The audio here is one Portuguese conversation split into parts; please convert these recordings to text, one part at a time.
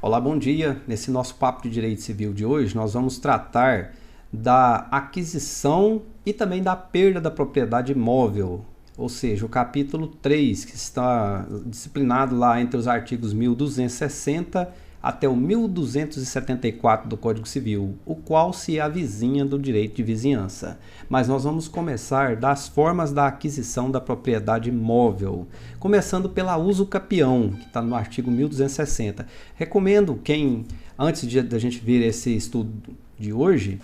Olá, bom dia. Nesse nosso papo de direito civil de hoje, nós vamos tratar da aquisição e também da perda da propriedade imóvel, ou seja, o capítulo 3, que está disciplinado lá entre os artigos 1260 até o 1274 do Código Civil, o qual se avizinha do direito de vizinhança. Mas nós vamos começar das formas da aquisição da propriedade imóvel, começando pela uso capião, que está no artigo 1260. Recomendo antes da gente ver esse estudo de hoje,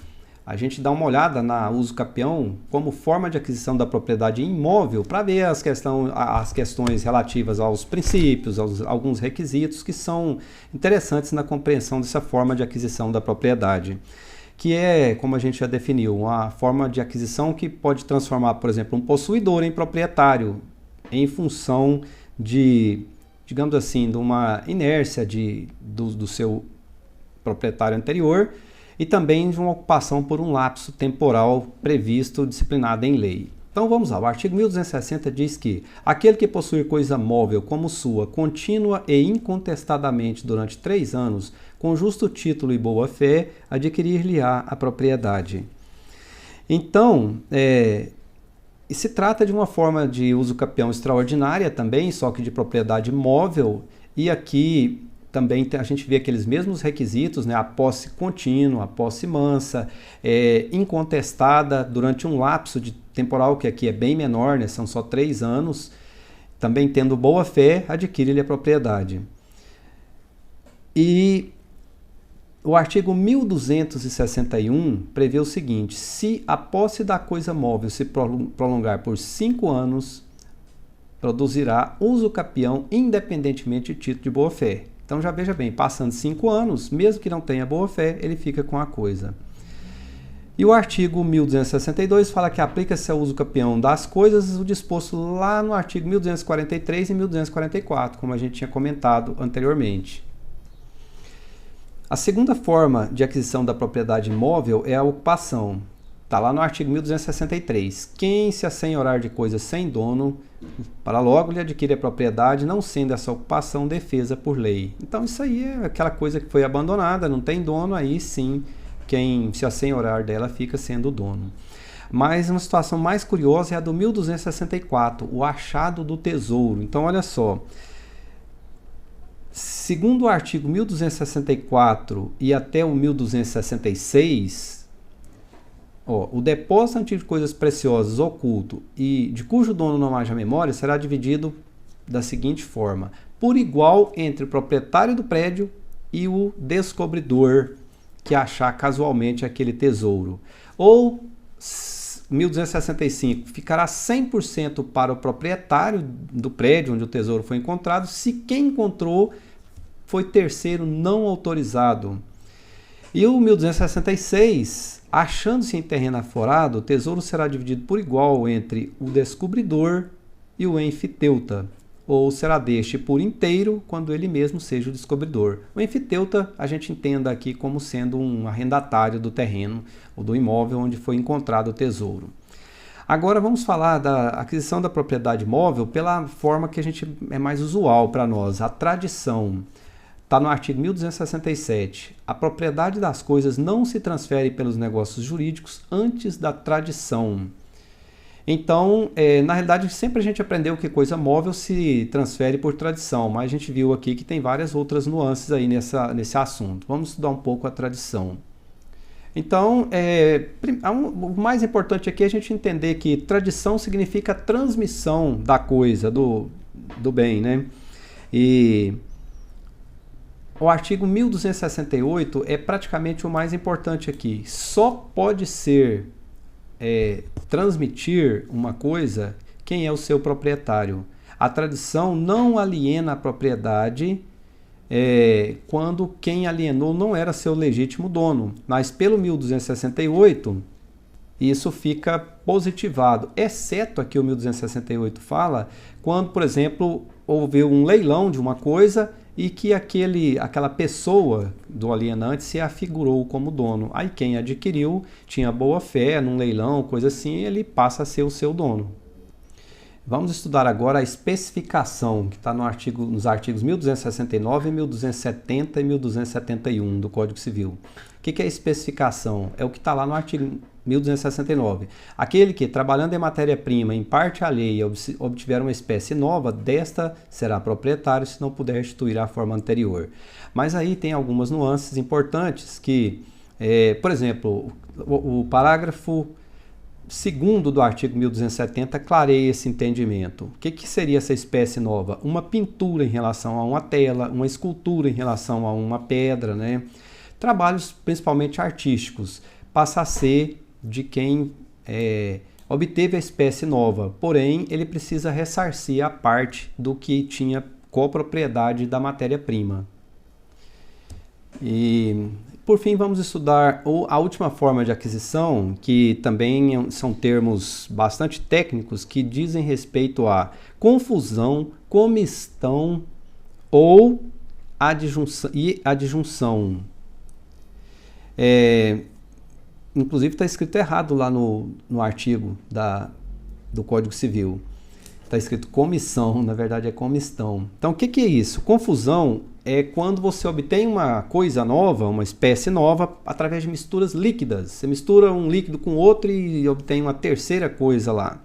a gente dá uma olhada na uso capião como forma de aquisição da propriedade imóvel para ver as questões relativas aos princípios, alguns requisitos que são interessantes na compreensão dessa forma de aquisição da propriedade, que é, como a gente já definiu, uma forma de aquisição que pode transformar, por exemplo, um possuidor em proprietário em função de, digamos assim, de uma inércia do seu proprietário anterior, e também de uma ocupação por um lapso temporal previsto, disciplinado em lei. Então vamos lá, o artigo 1260 diz que aquele que possuir coisa móvel como sua, contínua e incontestadamente durante 3 anos, com justo título e boa fé, adquirir-lhe-á a propriedade. Então, se trata de uma forma de uso capião extraordinária também, só que de propriedade móvel, e aqui também a gente vê aqueles mesmos requisitos, né? A posse contínua, a posse mansa, incontestada durante um lapso de temporal que aqui é bem menor, né? São só 3 anos, também tendo boa fé, adquire-lhe a propriedade. E o artigo 1261 prevê o seguinte: se a posse da coisa móvel se prolongar por 5 anos, produzirá uso capião independentemente de título de boa fé. Então já veja bem, passando 5 anos, mesmo que não tenha boa fé, ele fica com a coisa. E o artigo 1262 fala que aplica-se ao uso capião das coisas o disposto lá no artigo 1243 e 1244, como a gente tinha comentado anteriormente. A segunda forma de aquisição da propriedade imóvel é a ocupação. Está lá no artigo 1263. Quem se assenhorar de coisa sem dono, para logo lhe adquire a propriedade, não sendo essa ocupação defesa por lei. Então isso aí é aquela coisa que foi abandonada, não tem dono, aí sim quem se assenhorar dela fica sendo o dono. Mas uma situação mais curiosa é a do 1264, o achado do tesouro. Então olha só, segundo o artigo 1264 e até o 1266, o depósito antigo de coisas preciosas oculto e de cujo dono não haja memória será dividido da seguinte forma: por igual entre o proprietário do prédio e o descobridor que achar casualmente aquele tesouro. Ou 1265 ficará 100% para o proprietário do prédio onde o tesouro foi encontrado, se quem encontrou foi terceiro não autorizado. E o 1266, achando-se em terreno aforado, o tesouro será dividido por igual entre o descobridor e o enfiteuta, ou será deste por inteiro quando ele mesmo seja o descobridor. O enfiteuta a gente entenda aqui como sendo um arrendatário do terreno ou do imóvel onde foi encontrado o tesouro. Agora vamos falar da aquisição da propriedade imóvel pela forma que é mais usual para nós, a tradição. Está no artigo 1267. A propriedade das coisas não se transfere pelos negócios jurídicos antes da tradição. Então, na realidade, sempre a gente aprendeu que coisa móvel se transfere por tradição, mas a gente viu aqui que tem várias outras nuances aí nesse assunto. Vamos estudar um pouco a tradição. Então, o mais importante aqui é a gente entender que tradição significa transmissão da coisa, do bem, né? E o artigo 1268 é praticamente o mais importante aqui. Só pode ser transmitir uma coisa quem é o seu proprietário. A tradição não aliena a propriedade quando quem alienou não era seu legítimo dono. Mas pelo 1268, isso fica positivado, exceto aqui o 1268 fala, quando, por exemplo, houve um leilão de uma coisa e que aquela pessoa do alienante se afigurou como dono. Aí quem adquiriu tinha boa fé num leilão, coisa assim, ele passa a ser o seu dono. Vamos estudar agora a especificação, que está nos artigos 1269, 1270 e 1271 do Código Civil. O que é especificação? É o que está lá no artigo 1269. Aquele que, trabalhando em matéria-prima em parte alheia, obtiver uma espécie nova, desta será proprietário se não puder restituir a forma anterior. Mas aí tem algumas nuances importantes que, por exemplo, o parágrafo 2º do artigo 1270 clareia esse entendimento. O que seria essa espécie nova? Uma pintura em relação a uma tela, uma escultura em relação a uma pedra, né? Trabalhos principalmente artísticos, passa a ser de quem obteve a espécie nova, porém ele precisa ressarcir a parte do que tinha copropriedade da matéria-prima. E, por fim, vamos estudar a última forma de aquisição, que também são termos bastante técnicos que dizem respeito a confusão, comistão ou adjunção. Inclusive está escrito errado lá no artigo do Código Civil. Está escrito comissão, na verdade é comistão. Então o que é isso? Confusão é quando você obtém uma coisa nova, uma espécie nova, através de misturas líquidas. Você mistura um líquido com outro e obtém uma terceira coisa lá.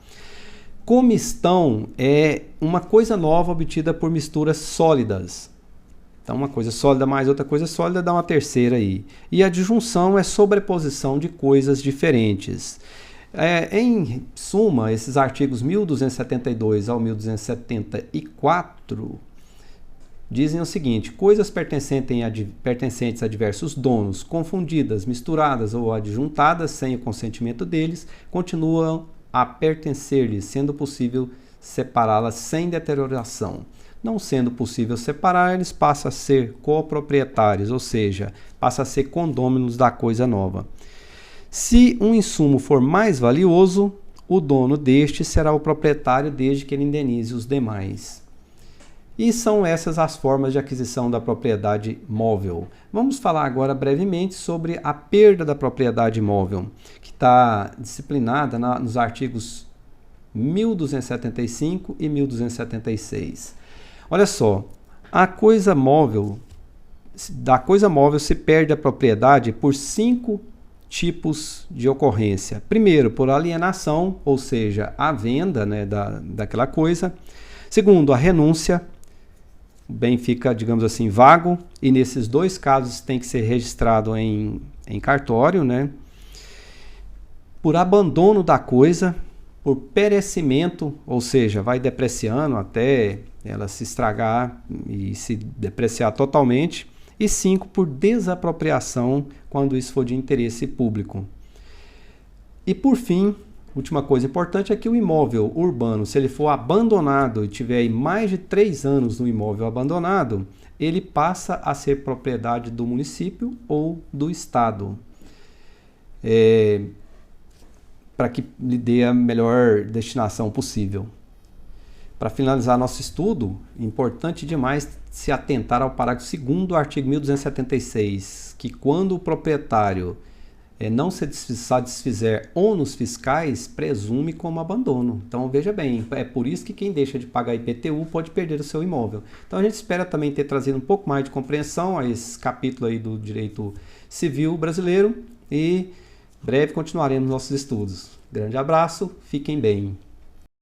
Comistão é uma coisa nova obtida por misturas sólidas. Então, uma coisa sólida mais outra coisa sólida dá uma terceira aí. E a adjunção é sobreposição de coisas diferentes. Em suma, esses artigos 1272 ao 1274 dizem o seguinte: coisas pertencentes a diversos donos, confundidas, misturadas ou adjuntadas sem o consentimento deles, continuam a pertencer-lhes, sendo possível separá-las sem deterioração. Não sendo possível separar, eles passam a ser coproprietários, ou seja, passam a ser condôminos da coisa nova. Se um insumo for mais valioso, o dono deste será o proprietário desde que ele indenize os demais. E são essas as formas de aquisição da propriedade móvel. Vamos falar agora brevemente sobre a perda da propriedade móvel, que está disciplinada nos artigos 1275 e 1276. Olha só, da coisa móvel se perde a propriedade por 5 tipos de ocorrência. Primeiro, por alienação, ou seja, a venda, né, daquela coisa. Segundo, a renúncia. O bem fica, digamos assim, vago, e nesses dois casos tem que ser registrado em cartório, né? Por abandono da coisa, por perecimento, ou seja, vai depreciando até ela se estragar e se depreciar totalmente. E 5, por desapropriação, quando isso for de interesse público. E por fim, última coisa importante é que o imóvel urbano, se ele for abandonado e tiver aí mais de 3 anos no imóvel abandonado, ele passa a ser propriedade do município ou do estado. Para que lhe dê a melhor destinação possível. Para finalizar nosso estudo, é importante demais se atentar ao parágrafo 2º do artigo 1276, que quando o proprietário não se satisfizer ônus fiscais, presume como abandono. Então veja bem, é por isso que quem deixa de pagar IPTU pode perder o seu imóvel. Então a gente espera também ter trazido um pouco mais de compreensão a esse capítulo aí do direito civil brasileiro e breve continuaremos nossos estudos. Grande abraço, fiquem bem.